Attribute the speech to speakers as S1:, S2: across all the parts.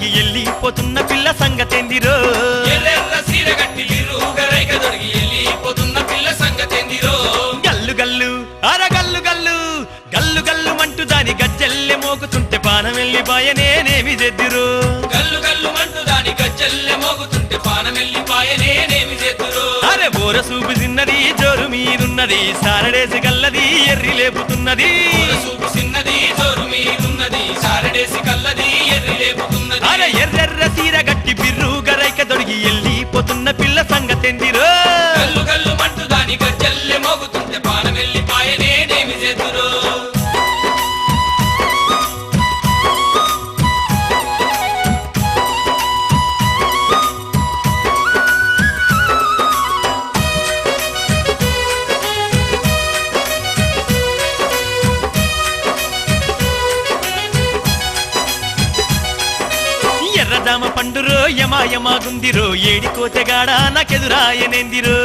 S1: దొడిగి ఎల్లిపోతున్న పిల్ల సంగతేందిరో
S2: ఎర్రెర్ర సీర గట్టి బిర్రుగరైక దొడిగి ఎల్లిపోతున్న పిల్ల సంగతేందిరో
S1: గల్లు గల్లు అరగల్లు గల్లు గల్లు గల్లు మంటూ దాని గజ్జల్లె మోగుతుంటే పానం వెళ్ళిపాయనేనేమి చేద్దురు
S2: గల్లు గల్లు మంటూ దాని గజ్జల్లె మోగుతుంటే పానం వెళ్ళిపాయనేనేమి చేద్దురు
S1: అరే బోర సూపు తిన్నది జోరు మీరున్నది సారడేసి గల్లది ఎర్రి లేపుతున్నది
S2: సూపు సిన్నది జోరు మీరున్నది సారడేసి కల్లది ఎర్రి లేపుతున్నది
S1: అరే ఎర్రెర్ర సీర గట్టి బిర్రు గరైక దొడిగి ఎల్లిపోతున్న పిల్ల సంగతెందిరో
S2: గల్లు గల్లు మంటూ దాని గజ్జల్లె మోగుతుంటే పానం వెళ్ళిపాయనేనేమి చేద్దురు
S1: ఎర్రదామ పండురో యమాయమాగుందిరో ఏడికోతెగాడ నాకెదురాయనేందిరో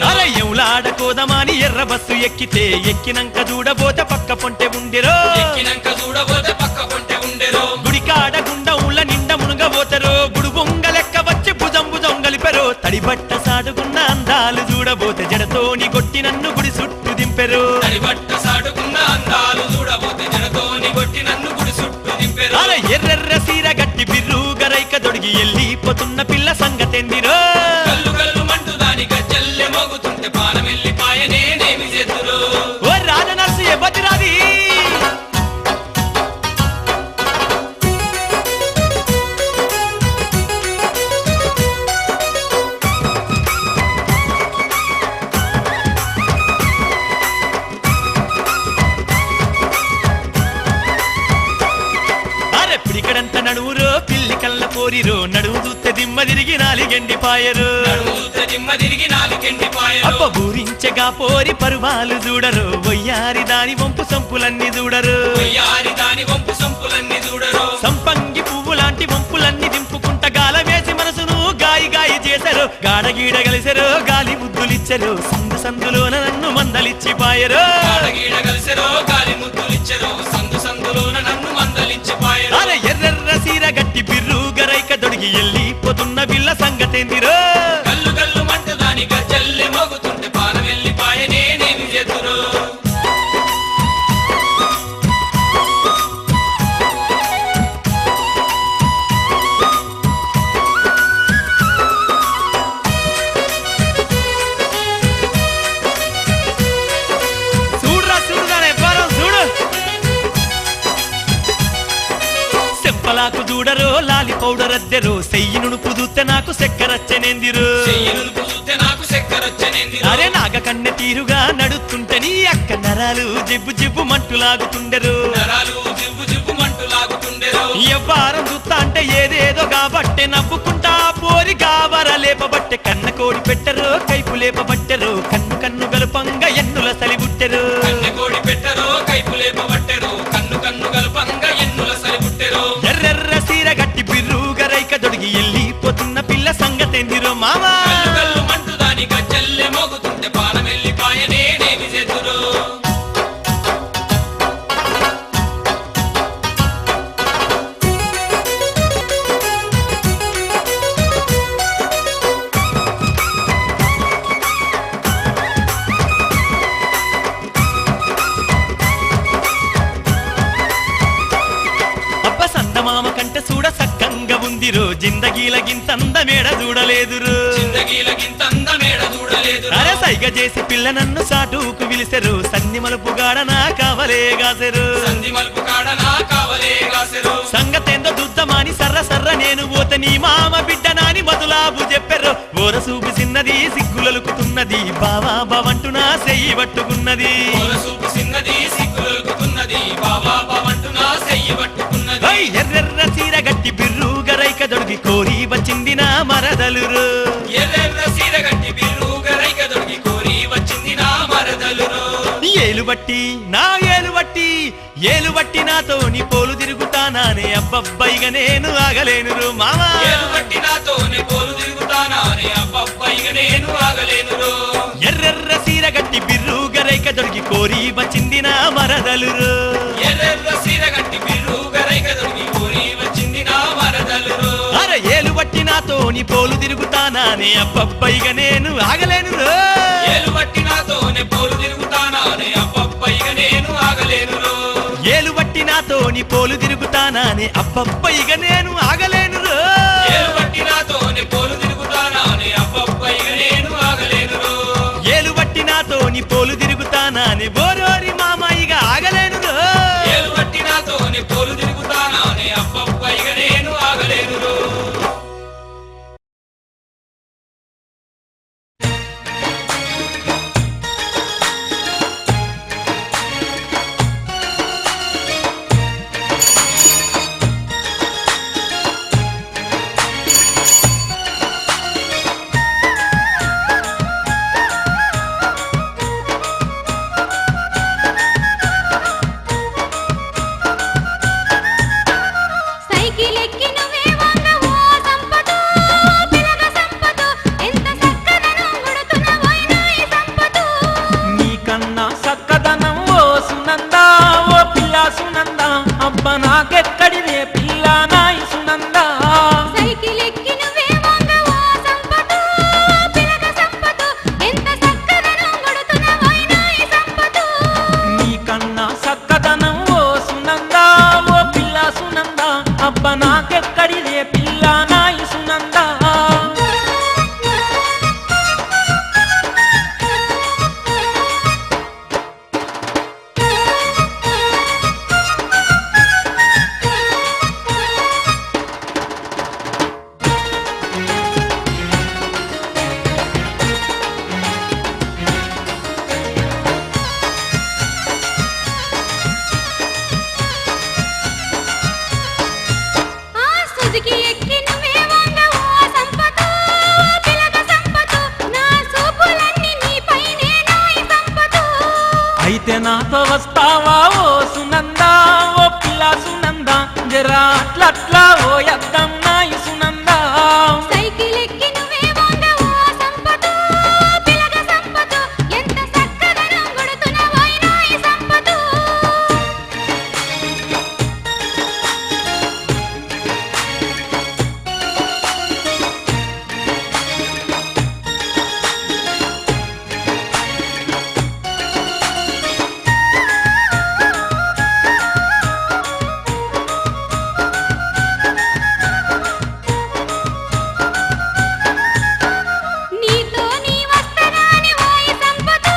S1: అరే ఎవులాడకోదమాని ఎర్ర బస్సు ఎక్కితే ఎక్కినంక చూడబోతే పక్క పొంటె ఉండిరో గుడికాడ గుండముల నిండ మునుగబోతరో గుడు బొంగ లెక్క వచ్చి భుజం భుజం గలిపెరో తడిబట్ట సాడుకున్న అందాలు చూడబోతే జడతోని కొట్టి నన్ను గుడి చుట్టూ దింపెరో అరే ఎర్రెర్ర సీర గట్టి బిర్రు గరైక దొడిగి ఎల్లిపోతున్న పిల్ల సంగతెందిరో
S2: గల్లు గల్లు మంటూ దాని గజ్జల్లె మోగుతుంటే పానం వెళ్ళిపాయనేనేమి చేద్దురు
S1: ఓ రాజనర్సు ఎబ్బతిరాది పిడికడంత నడువురో పిల్లి కళ్ళ పోరిరో నడువు చూస్తే దిమ్మ తిరిగి నాలిగెండిపాయరు అప్ప బూరించగా పోరి పరువాలు చూడరు వయ్యారి దాని వంపు సంపులన్నీ చూడరు సంపంగి పువ్వు లాంటి వంపులన్నీ దింపుకుంట గాల వేసి మనసును గాయి గాయి చేశారు గాడగీడ కలిసెరో గాలి ముద్దులిచ్చరు సందు సందులోన నన్ను మందలిచ్చిపాయరు అరే ఎర్రెర్ర సీర గట్టి బిర్రు గరైక దొడిగి ఎల్లిపోతున్న పిల్ల సంగతేందిరో
S2: గల్లు గల్లు మంటూ దాని గజ్జల్లె మోగుతుంటే పానం వెళ్ళిపాయనేనేమి చేద్దురు
S1: చెంపలాకు చూడరో లాలి పౌడర్ అద్దెరో సెయ్యిను పుదుతే నాకు సెక్కరచ్చనేందిరు అరే నాగ కన్నె తీరుగా నడుస్తుంటే నీ అక్క నరాలు జిబ్బు జిబ్బు మంటులాగుతుండెరు ఎవ్వారం చూస్తా అంటే ఏదేదో కాబట్టే నవ్వుకుంటా పోరి కావర లేపబట్టే కన్న కోడి పెట్టరో కైపు లేపబట్టెరో కన్ను కన్ను గలుపంగా ఎన్నుల సలిబుట్టెరు ఎర్రెర్ర సీర గట్టి బిర్రు గరైక దొడిగి ఎల్లిపోతున్న పిల్ల సంగతేందిరో మామా
S2: మంటూ దాని గజ్జల్లె మోగుతుంటే పానం వెళ్ళిపాయనేనేమి చేద్దురు
S1: మామ కంటే చూడ సక్కంగా ఉందిరో జిందగీల గింతంద మేడ చూడలేదురు అరే సైగ చేసి పిల్ల నన్ను సాటుకు విలిసెరు సంధి మలుపుగాడ నా కావలే గాసెరు సంగతేందో దుద్దమాని సర్ర సర్ర నేను పోత నీ మామ బిడ్డ నాని మధులాబు చెప్పెర్రు ఓర సూపు సిన్నది సిగ్గులలుకుతున్నది బావా బావంటూ నా సెయ్యి పట్టుకున్నది ఎర్రెర్ర సీర గట్టి బిర్రు గరైక దొడిగి కోరి వచ్చింది నా మరదలురు ఏలు బట్టి నా ఏలు బట్టి నాతో నీ పోలు తిరుగుతానానే అబ్బబ్బైగా నేను ఆగలేను మామా ఎర్రెర్ర సీర గట్టి బిర్రు గరైక దొడిగి కోరి వచ్చింది నా మరదలురు
S2: ఎర్రెర్ర సీర గట్టి బిర్రు గరైక దొడిగి
S1: నాతోని పోలు తిరుగుతానానే అబ్బబ్బైగా నేను ఆగలేను రో.
S2: ఏలు బట్టి నాతోనే పోలు తిరుగుతానానే అబ్బబ్బైగా నేను ఆగలేను రో.
S1: ఏలు బట్టి నాతోని పోలు తిరుగుతానానే అబ్బబ్బైగా నేను ఆగలేను రో.
S2: ఏలు బట్టి నాతోనే పోలు తిరుగుతానానే అబ్బబ్బైగా నేను ఆగలేను రో.
S1: ఏలు బట్టి నాతోని పోలు తిరుగుతానానే బోరోరి మామయ్యగా ఆగలేను రో.
S2: ఏలు బట్టి నాతోనే పోలు తిరుగుతానానే అబ్బబ్బైగా నేను ఆగలేను రో.
S3: సైకిల్ ఎక్కి నువ్వే వంగ ఓ సంపతో పిలగ సంపతో ఎంత సక్కదనం గుడుతున్నవోయినా ఈ సంపతో.
S4: నీకన్నా సక్కదనం ఓ సునందా ఓ పిల్ల సునందా అబ్బ నాకెక్కడిదే పిల్ల నాయి సునందా.
S3: సైకిల్ ఎక్కి నువ్వే వంగ ఓ సంపతో పిలగ సంపతో ఎంత సక్కదనం గుడుతున్నవోయినా ఈ సంపతో.
S4: నీకన్నా సక్కదనం ఓ సునందా ఓ పిల్ల సునందా అబ్బ నాకెక్కడిదే పిల్ల నాయి సునందా.
S3: ఆ సుజుకి ఎక్కి నువ్వే వంగ ఓ సంపతో పిలగ సంపతో నా సూపులన్నీ నీపైనే నాయి సంపతో.
S4: అయితే నాతో వస్తావా ఓ సునందా ఓ పిల్ల సునందా జరా అట్లట్లా ఓ యద్దం నాయి సునందా.
S3: సైకిల్ ఎక్కి నువ్వే వంగ ఓ సంపతో పిలగ సంపతో ఎంత సక్కదనం గుడుతున్నవోయినా ఈ సంపతో. నీతో నీ వస్తనాని ఓయి సంపతో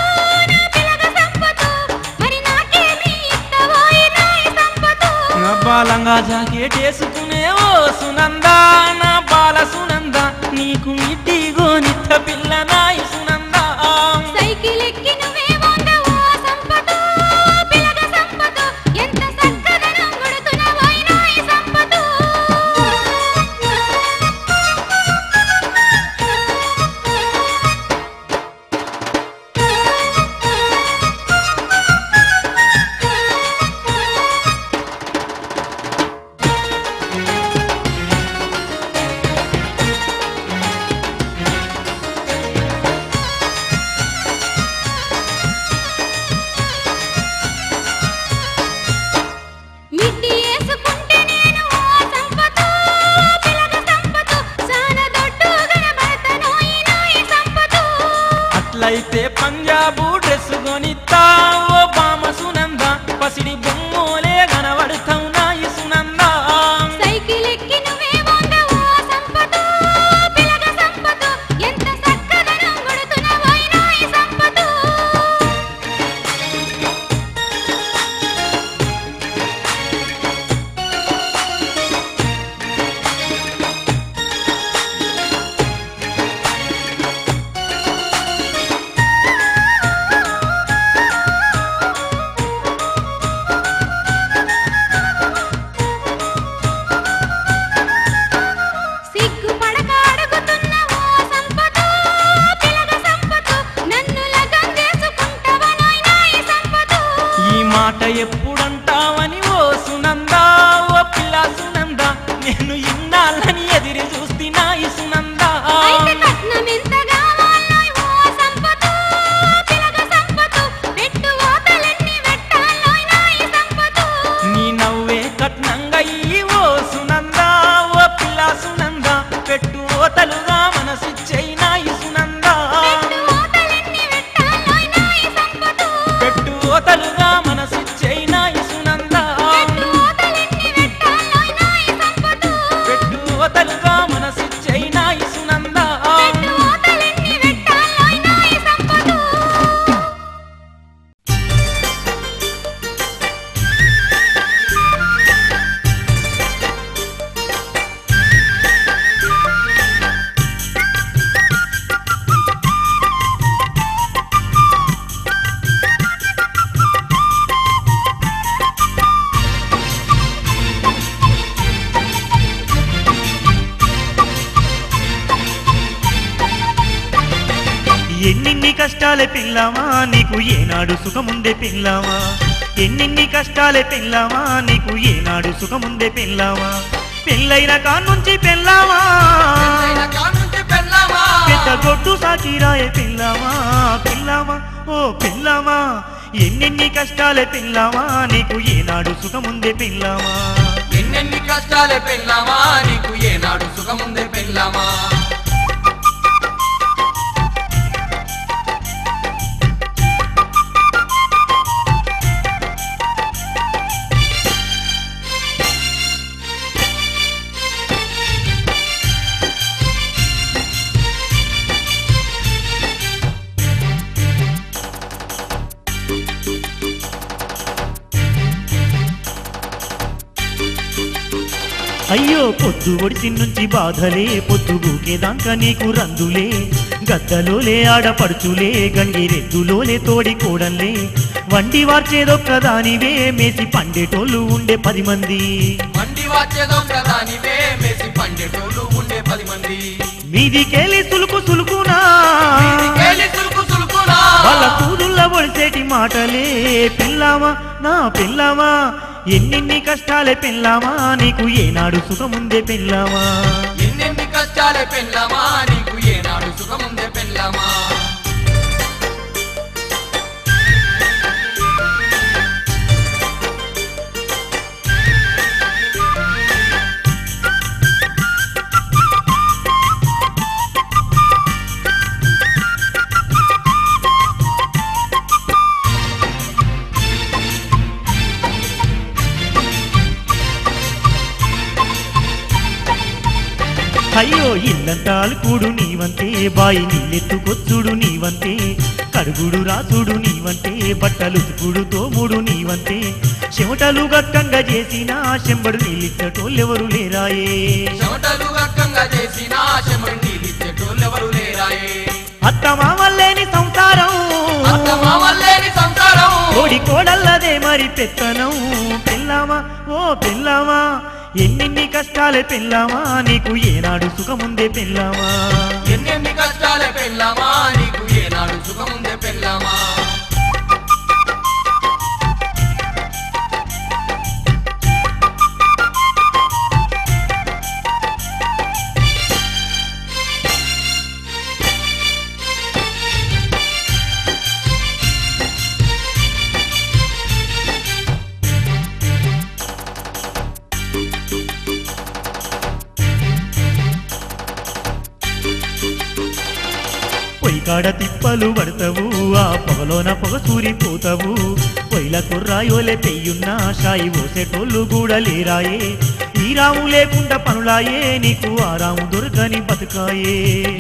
S3: నా పిలగ సంపతో మరి నాకేమి ఇత్తవోయినా ఈ సంపతో.
S4: నా బాలంగా జాకెట్ వేసుకునే ఓ సునందా నా బాల సునందా నీకు ఇడ్డిగో నిత్త పిల్ల నాయి సునందా.
S3: సైకిల్ ఎక్కి నువ్వే వంగ ఓ సంపతో పిలగ సంపతో ఎంత సక్కదనం గుడుతున్నవోయినా ఈ సంపతో. మిడ్డి వేసుకుంటే నేను ఓ సంపతో పిలగ సంపతో సాన దొడ్డు గనబడతనోయినా ఈ సంపతో.
S4: అట్లయితే పంజాబు డ్రెస్ కొనిత్తా ఓ బామ సునందా పసిడి బొమ్మోలే కనబడతావు నాయి సునందా.
S3: సైకిల్ ఎక్కి నువ్వే వంగ ఓ సంపతో పిలగ సంపతో ఎంత సక్కదనం గుడుతున్నవోయినా ఈ సంపతో. సిగ్గుపడక అడుగుతున్న ఓ సంపతో పిలగ సంపతో నన్ను లగం చేసుకుంటవనోయినా ఈ సంపతో.
S4: ఈ మాట ఎప్పుడంటావని ఓ సునందా ఓ పిల్ల సునందా నేను ఇన్నాళ్ళని ఎదిరి చూస్తున్నా ఈ సునందా.
S3: అయితే కట్నం ఎంత కావాలోయ్ ఓ సంపతో పిలగ సంపతో పెట్టు ఓతలెన్ని పెట్టాలోయ్నా ఈ సంపతో.
S4: నీ నవ్వే కట్నంగా ఈ ఓ సునందా ఓ పిల్ల సునందా పెట్టు ఓతలు
S1: ఎన్నెన్ని కష్టాలే పిల్లామా నీకు ఏనాడు సుఖముందే పిల్లామా ఎన్నెన్ని కష్టాలే పిల్లామా నీకు ఏనాడు సుఖముందే పిల్లామా పెళ్ళైన కాన్నుంచి పిల్లామా
S2: పెళ్ళైన కాన్నుంచి పెళ్ళామా
S1: పెద్ద గొడ్డు సాకిరాయే పిల్లామా పిల్లామా ఓ పిల్లామా ఎన్నెన్ని కష్టాలే పిల్లామా నీకు ఏనాడు సుఖముందే పిల్లామా
S2: ఎన్నెన్ని కష్టాలే పెళ్ళామా నీకు ఏనాడు సుఖముందే పెళ్ళామా
S1: అయ్యో పొద్దు ఒడిసి నుంచి బాధలే పొద్దు గూకేదాంక నీకు రందులే గద్దలోలే ఆడపడుచులే గంగిరెద్దులోలే తోడి కోడల్లే వండి వార్చేదొక్కదానివే మేసి పండేటోళ్ళు ఉండే 10 మంది
S2: మండి వాచేదొక్కదానివే మేసి పండేటోళ్ళు ఉండే 10 మంది
S1: మీదికెళ్ళి సులుకు సులుకునా
S2: కేలి సులుకు సులుకునా
S1: వాళ్ళ కూదుళ్ళ ఒడిసేటి మాటలే పిల్లామా నా పిల్లామా ఎన్నెన్ని కష్టాలే పిల్లామా నీకు ఏనాడు సుఖముందే పిల్లామా
S2: ఎన్నెన్ని కష్టాలే పెళ్ళామా నీకు ఏనాడు సుఖముందే పెళ్ళామా
S1: అయ్యో ఇల్లంతాలు కూడు నీవంతే బాయి నీళ్ళెత్తుకొచ్చుడు నీవంతే కడుగుడు రాసుడు నీవంతే బట్టలు ఉతుకుడు తోముడు నీవంతే చెమటలు గక్కంగా చేసిన చెంబడు నీళ్ళిచ్చటోళ్ళెవరు లేరాయే
S2: చెమటలు గక్కంగా చేసిన చెమడు నీళ్ళిచ్చేటోళ్ళెవరు లేరాయే
S1: అత్తమామల్లేని సంసారం
S2: అత్తమామల్లేని సంసారం
S1: కోడి కోడల్లదే మరి పెత్తనం పిల్లామా ఓ పిల్లామా ఎన్నెన్ని కష్టాలే పిల్లామా నీకు ఏనాడు సుఖముందే పిల్లామా
S2: ఎన్నెన్ని కష్టాలే పెళ్ళామా నీకు ఏనాడు సుఖముందే పెళ్ళామా
S1: పొయ్యికాడ తిప్పలు పడతావు ఆ పొగలోన పొగ సూరిపోతావు పొయ్యిల కుర్రాయోలే పెయ్యున్నా షాయి పోసేటోళ్ళు కూడా లేరాయే ఈ రాము లేకుండా పనులాయే నీకు ఆ రాము దొరకని బతుకాయే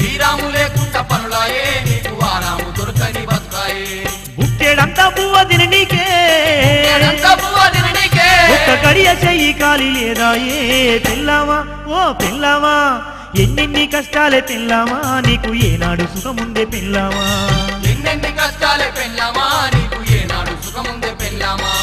S2: ఈ రాము లేకుండా పనులాయే నీకు ఆరాము దొరకని బతుకాయే
S1: బుక్కేడంతా పువ్వ తిని నీకే
S2: ఏడంతా పువ్వ తిననీకే.
S1: ఒక్క కడియ చెయ్యి కాలి లేదాయే పిల్లామా ఓ పిల్లామా ఎన్నెన్ని కష్టాలే పిల్లామా నీకు ఏనాడు సుఖముందే పిల్లామా
S2: ఎన్నెన్ని కష్టాలే పెళ్ళామా నీకు ఏనాడు సుఖముందే పెళ్ళామా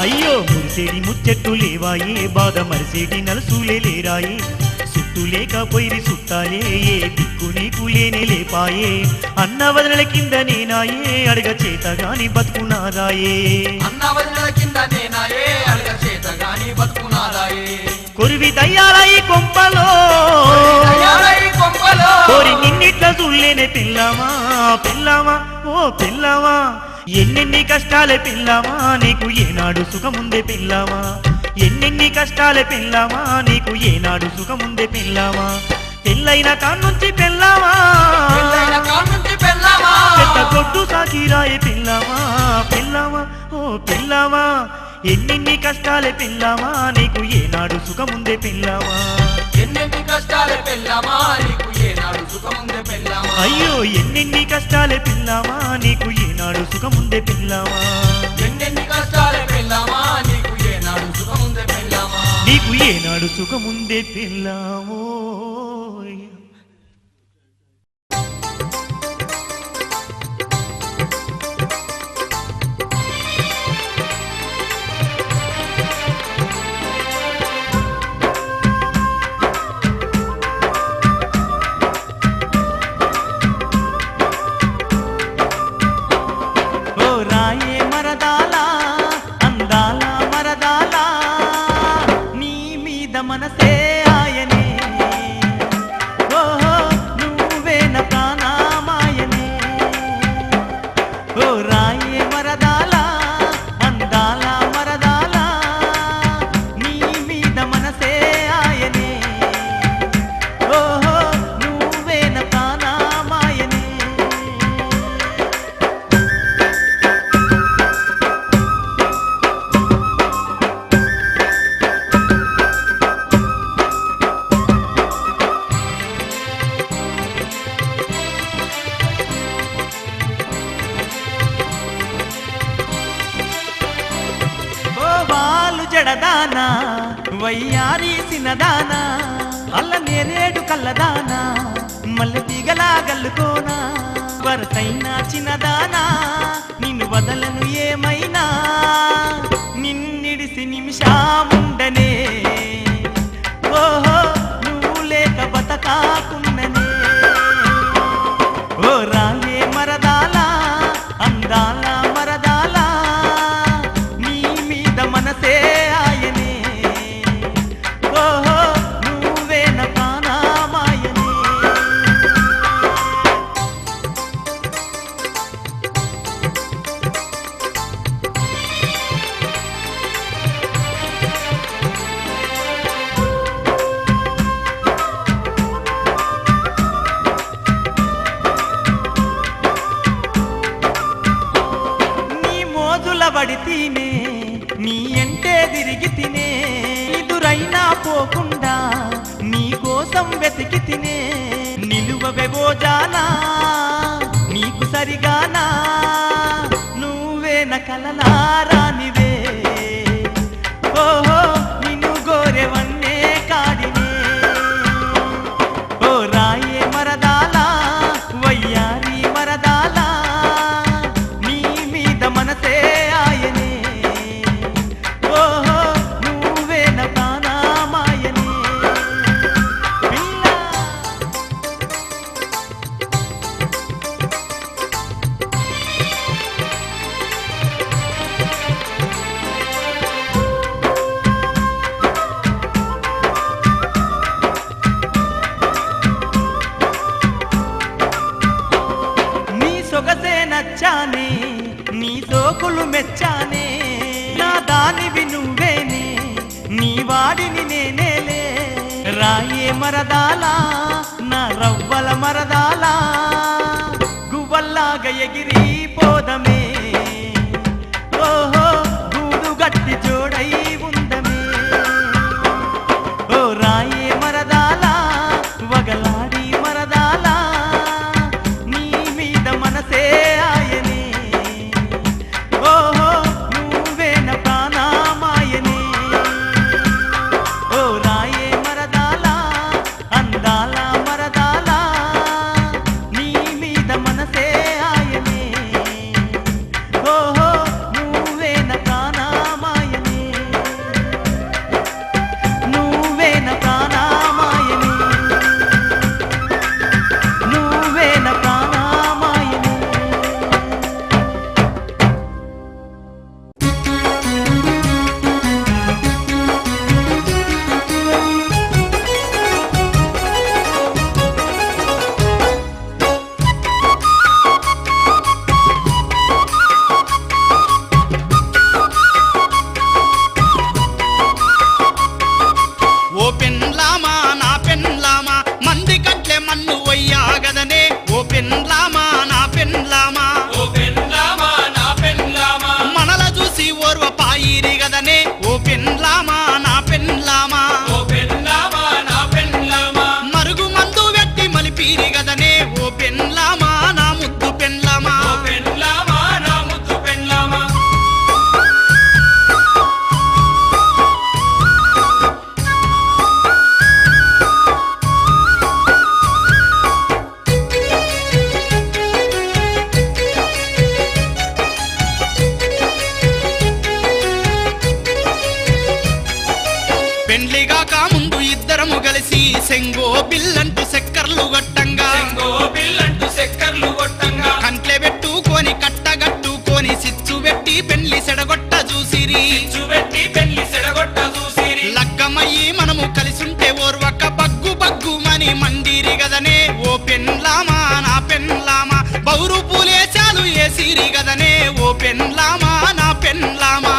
S1: అయ్యో మురిసేడి ముచ్చట్టు లేవాయే బాధ మరిసేడి నలుసులే లేరాయే సుట్టు లేక పొయ్యి సుట్టాలే ఏ దిక్కు నీకు లేనే లేపాయే అన్న వదనల కింద నేనాయే అడగ చేతగాని బతుకున్నారాయే
S2: అన్న వదిన కింద నేనాయే అడగ చేత గాని బతుకునాదాయే
S1: కొరివి దయ్యాలయి కొంపలో
S2: దయ్యాలై కొంపలో
S1: కోరి నిన్నిట్ల చూడలేనే పిల్లామా పిల్లామా ఓ పిల్లామా ఎన్నెన్ని కష్టాలే పిల్లామా నీకు ఏనాడు సుఖముందే పిల్లామా ఎన్నెన్ని కష్టాలే పిల్లామా నీకు ఏనాడు సుఖముందే పిల్లామా పెళ్ళైన కాన్నుంచి పిల్లామా
S2: పెళ్ళైన కాన్నుంచి పెళ్ళామా
S1: పెద్ద గొడ్డు సాకిరాయే పిల్లామా పిల్లామా ఓ పిల్లామా ఎన్నెన్ని కష్టాలే పిల్లామా నీకు ఏనాడు సుఖముందే పిల్లామా
S2: ఎన్నెన్ని కష్టాలే పెళ్ళామా నీకు ఏనాడు సుఖముందే పెళ్ళామా
S1: అయ్యో ఎన్నెన్ని కష్టాలే పిల్లామా నీకు ఏనాడు సుఖముందే పిల్లామా
S2: ఎన్నెన్ని
S1: ఏనాడు సుఖముందే పెళ్ళామో.
S4: మనసే ఆయనే ఓహో నువ్వే నా ప్రాణమాయనే ఓ రాయే మరదాల అందాల మరదాల నీ మీద మనసే ఆయనే ఓహో నువ్వే నా ప్రాణమాయనే. జడదానా వయ్యారి సినదానా అల్ల నేరేడు కల్లదానా మల్లె తీగలా గల్లుకోనా వరసైనా చిన్నదానా నిన్ను వదలను ఏమైనా నిన్నిడిసి నిమిషాముండనే ఓహో నువ్వు లేక బతకాకున్ననే ఓ రాయే మరదాల అందాల మరదాల నీ మీద మనసే ఆయనే ఓహో నువ్వే నా ప్రాణమాయనే. నీ మోజుల బడి తినే నీ ఎంటే తిరిగి తినే ఎదురైనా పోకుండా నీ కోసం వెతికి తినే నిలువవెవో జానా నీకు సరిగానా నువ్వే నా కలలారానివే ఓహో నిన్ను గోరెవన్నే కాడినే ఓ రాయే మరదాల వయ్యారి మరదాల నీ మీద మనసే ఆయనే ఓహో నువ్వే నా ప్రాణమాయనే. పిల్ల నీ సొగసే నచ్చానే నీ సోకులు మెచ్చానే నా దానివి నువ్వేనే నీ వాడిని నేనేలే రాయే మరదాల నా రవ్వల మరదాల గువ్వల్లాగా ఎగిరి పోదమే ఓహో గూడు గట్టి జోడై ఉందమే ఓ రాయే మరదాల వగలాడి మరదాల నీ మీద మనసే ఆయనే ఓహో నువ్వే నా ప్రాణమాయనే ఓ రాయే మరదాల అందాల మరదాల నీ మీద మనసే ఆయనే
S5: పెళ్లిగాక ముందు ఇద్దరము కలిసి సెంగో బిల్లంటూ చక్కర్లు గట్టంగా
S2: సెంగో బిల్లంటూ చక్కర్లు కొట్టంగా
S5: కంట్లే పెట్టుకొని కట్టగట్టుకొని సిచ్చు పెట్టి పెళ్లి సెడగొట్ట చూసిరి
S2: చూపెట్టి పెళ్లి సెడగొట్ట చూసిరి
S5: లగ్గమయ్యి మనము కలిసుంటే ఓర్వక బగ్గు బగ్గుమని మండిరి గదనే ఓ పెన్లామా నా పెన్లామా బౌరు పూలేశాలు ఏసిరి గదనే ఓ పెన్లామా నా పెన్లామా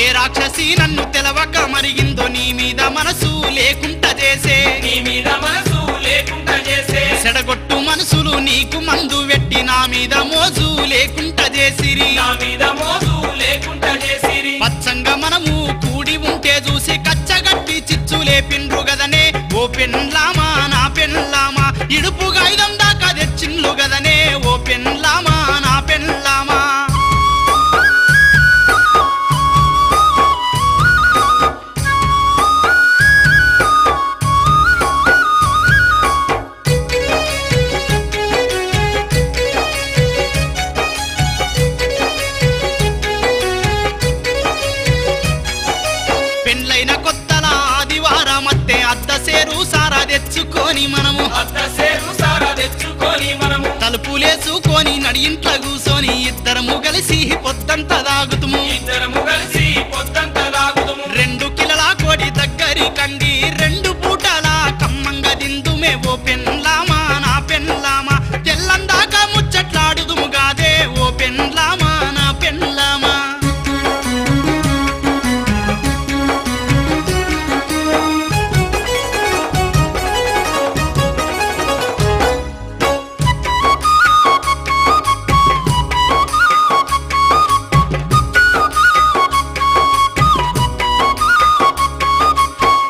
S5: ఏ రాక్షసి నన్ను తెలవక మరిగిందో నీ మీద మనసు లేకుంట చేసే
S2: నీ మీద మనసు లేకుండా చేసే
S5: సెడగొట్టు మనసులు నీకు మందు వెట్టి నా మీద మోజు లేకుంట చేసిరి
S2: నా మీద మోసు లేకుండా చేసిరి
S5: పచ్చంగా మనము కూడి ఉంటే చూసి కచ్చగట్టి చిచ్చు లేపిండ్రు గదనే ఓ పెన్లామా నా పెన్లామా ఇడుపుగా ఐదం దాకా తెచ్చిండ్లు గదనే ఓ పెన్లామా నా పెన్లామా పెండ్లైన కొత్తల ఆదివారమత్తే అద్దసేరు సారా తెచ్చుకొని మనము
S2: అత్త సేరు సారా తెచ్చుకొని మనము
S5: తలుపులేసుకొని నడియింట్ల కూసోని ఇద్దరము కలిసి పొద్దంతా తాగుతుము
S2: ఇద్దరము కలిసి పొద్దంతా తాగుదుము
S5: 2 కిలోల కోడి దగ్గరి కండి 2 పూటల కమ్మంగా దిందుమే ఓ పెన్లామా నా పెన్లామా తెల్లందాక ముచ్చట్లాడుదుము గాదే ఓ పెన్లామా నా పెన్లామా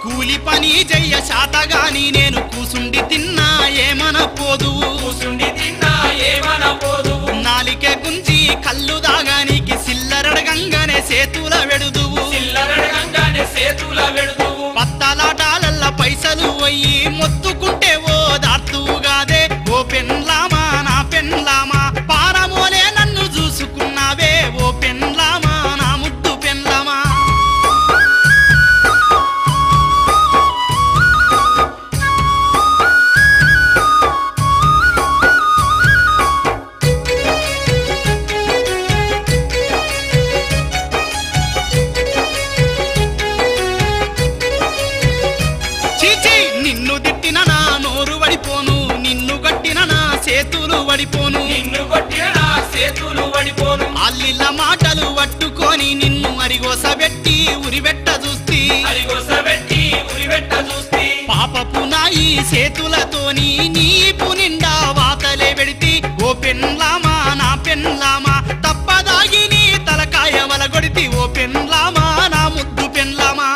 S5: కూలి పని చెయ్య శాతగాని నేను కూసుండి తిన్నా ఏమనపోదు
S2: కూసుండి తిన్నా ఏమన పోదు
S5: నాలికే గుంజి కళ్ళు దాగానికి సిల్లరడగంగానే సేతుల వెడుదువు
S2: చిల్లరడగంగానే సేతుల వెడుదువు
S5: పత్తలాటాలల్ల పైసలు అయ్యి మొత్తుకుంటే ఓ దార్తుగాదే ఓ పెన్లామా నా పెన్లామా పారమోలే నన్ను చూసుకున్నావే ఓ పెన్లామా నా ముద్దు పెన్లామా చీచీ నిన్ను తిట్టిన నా నోరు వడిపోను నిన్ను గట్టిన నా చేతులు వడిపోను
S2: నిన్ను కొట్టిన నా సేతులు వడిపోను
S5: అల్లిల్ల మాటలు పట్టుకొని నిన్ను అరిగోసబెట్టి ఉరిబెట్ట చూస్తి
S2: అరిగొసబెట్టి ఉరివెట్ట చూస్తి
S5: పాపపు నా ఈ చేతులతోని నీపు నిండా వాతలే పెడితి ఓ పెన్లామా నా పెన్లామా తప్పదాగి నీ తలకాయ వలగొడితి ఓ పెన్లామా నా ముద్దు పెన్లామా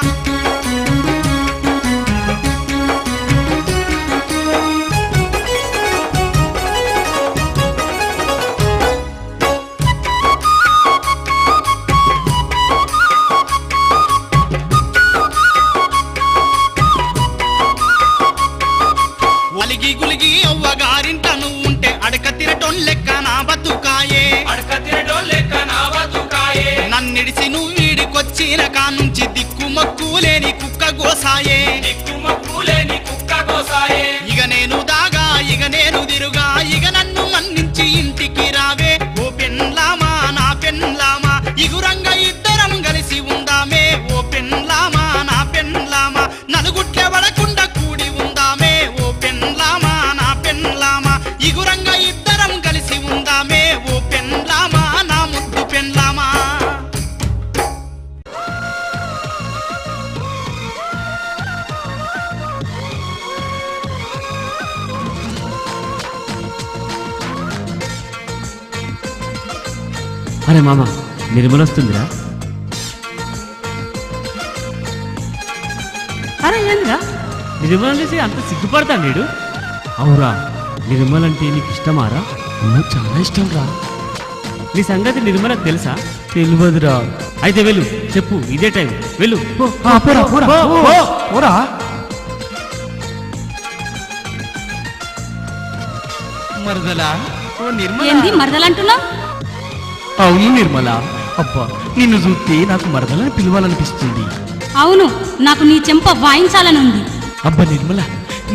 S5: అలిగి గులిగి అవ్వగారింట నువ్వుంటే అడక తిరటోన్ లెక్క నా బతుకాయే
S2: అడక తిరడో లెక్క నా బతుకాయే
S5: నన్నిడిసి నువ్వు వీడికొచ్చిన కానుంచి దిక్కు మక్కు లేని కుక్క గోసాయే
S2: దిక్కుమక్కు లేని కుక్క కోసాయే
S5: ఇక నేను దాగా ఇక నేను దిరుగా ఇక నన్ను మన్నించి ఇంటికి రావే ఓ పెన్లామా నా పెన్లామా ఇగురంగా ఇద్దరం కలిసి ఉందామే ఓ పెన్లామా నా పెన్లామా నలుగుట్లే పడకుండా కూడి ఉందామే ఓ పెన్లామా నా పెన్లామా ఇగురంగా ఇద్దరం కలిసి ఉందామే ఓ పెన్లామా నా ముద్దు పెన్లామా
S6: అరే మామ నిర్మల వస్తుందిరా. అరే ఏందిరా నిర్మల చూసి అంత సిగ్గుపడతాను నీడు. అవురా నిర్మల అంటే నీకు ఇష్టమారా? నువ్వు చాలా ఇష్టం రా. నీ సంగతి నిర్మలకు తెలుసా? తెలియదురా. అయితే వెళ్ళు, చెప్పు, ఇదే టైం, వెళ్ళు. పో,
S7: పోరా పోరా
S6: పో, పో.
S7: పోరా. మరదలా, ఓ నిర్మల.
S3: ఏంది మరదలంటున్నావు?
S7: అవును నిర్మల. అబ్బా, నిన్ను చూస్తే నాకు మరదలని పిలవాలనిపిస్తుంది.
S3: అవును, నాకు నీ చెంప వాయించాలనుంది.
S7: అబ్బా నిర్మల,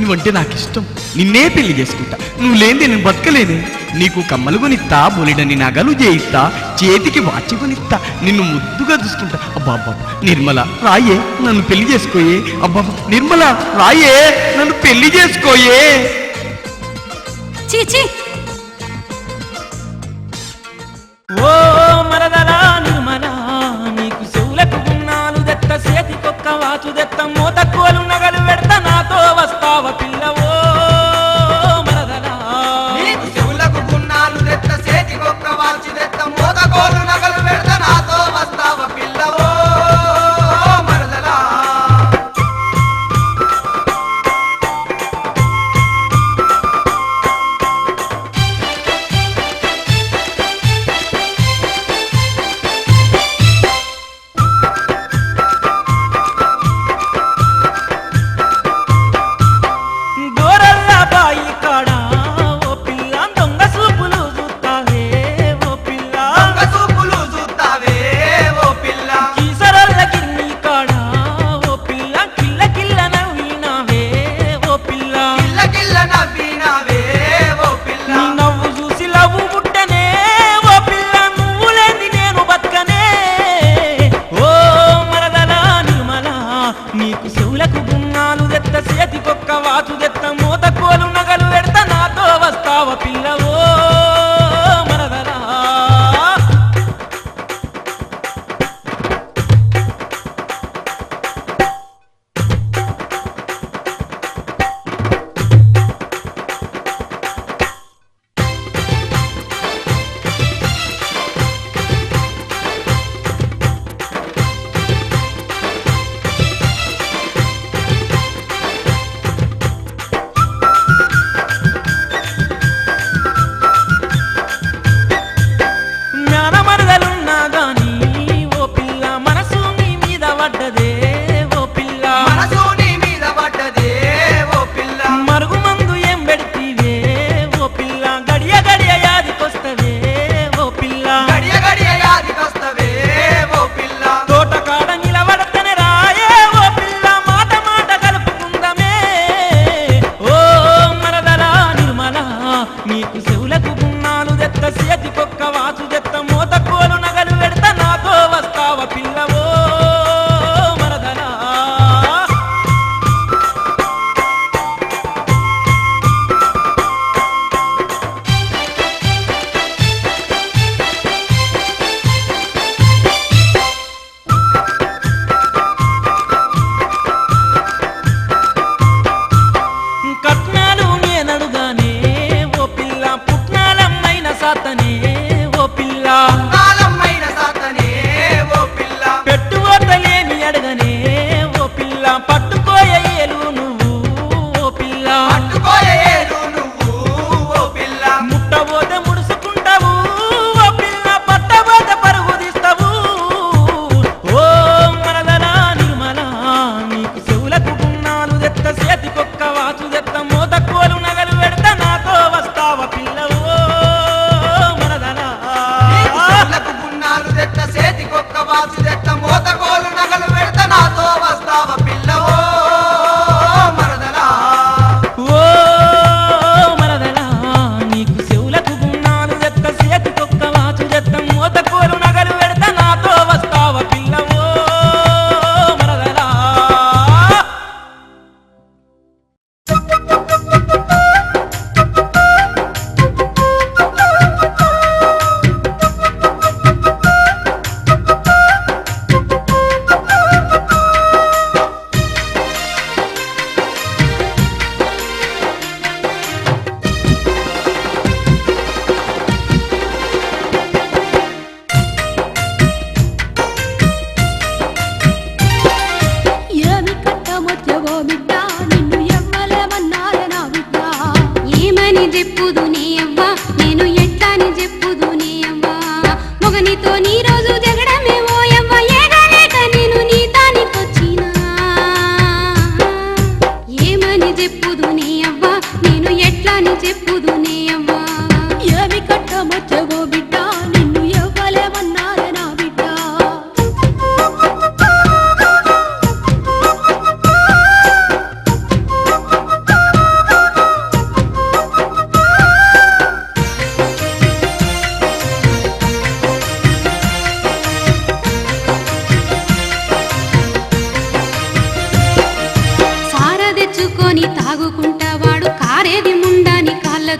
S7: నువ్వంటే నాకు ఇష్టం. నిన్నే పెళ్లి చేసుకుంటా. నువ్వు లేనిదే నేను బతకలేనే. నీకు కమ్మలు కొనిస్తా, బొలిడని నగలు చేయిస్తా, చేతికి వాచి కొనిస్తా, నిన్ను ముద్దుగా చూసుకుంటా. అబ్బా అబ్బా నిర్మల, రాయే, నన్ను పెళ్లి చేసుకోయే. అబ్బా నిర్మల, రాయే, నన్ను పెళ్లి చేసుకోయే.
S3: చీచీ,
S4: ఓ మరదలా నిర్మల, నీకు చెవులకు గున్నాలు దెత్త, చేతికొక్క వాచు దెత్త, మోతక్కువలు నగలు పెడతా, నాతో వస్తావ పిల్లవో మరదలా.
S2: నీకు చెవులకు గున్నాలు తెత్త చేతికొక్క వాల్చి తెత్త మోతకోలు నగలు పెడత నాతో వస్తావ పిల్లవో మరదలా.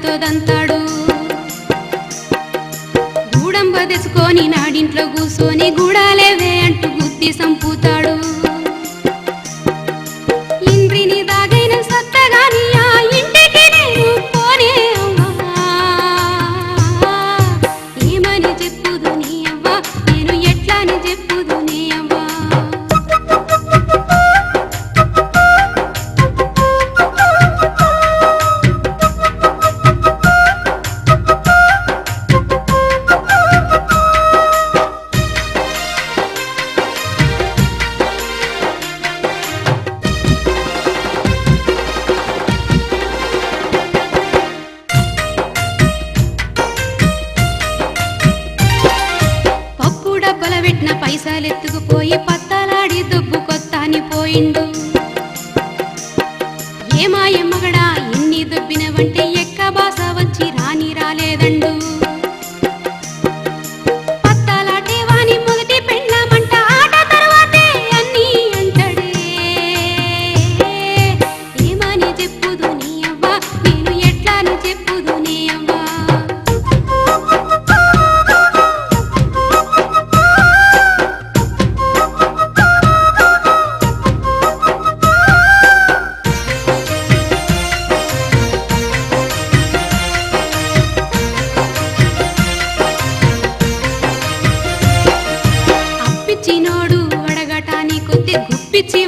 S3: నాతో దంతాడు గూడంబ తెచ్చుకొని నాడింట్లో కూసోని గూడాలేవే అంటూ గుద్ది సంపుతాడు ఇంద్రిని దాగైన సత్తగాని ఆ ఇంటికి నేను పోనే అవ్వా ఏమని చెప్పుదు నీ అవ్వ నేను ఎట్లాని చెప్పుదు నీ అవ్వ పప్పు డబ్బల పెట్టిన పైసలెత్తుకుపోయి పత్తలాడి దుబ్బు కొత్తాని పోయిండు ఏమాయమ్మగడా ఎన్ని దుబ్బినవంటే ఎక్క బాస వచ్చి రాని రాలేదండు పత్తలాటే వాని మొదటి పెండ్లామంట ఆట తర్వాతే అన్నీ అంటడే ఏమని చెప్పుదు నీ అవ్వ నేను ఎట్లాని చెప్పుదు నీ అవ్వ అప్పిచ్చినోడు అడగటాని కొద్ది గుప్పిచ్చి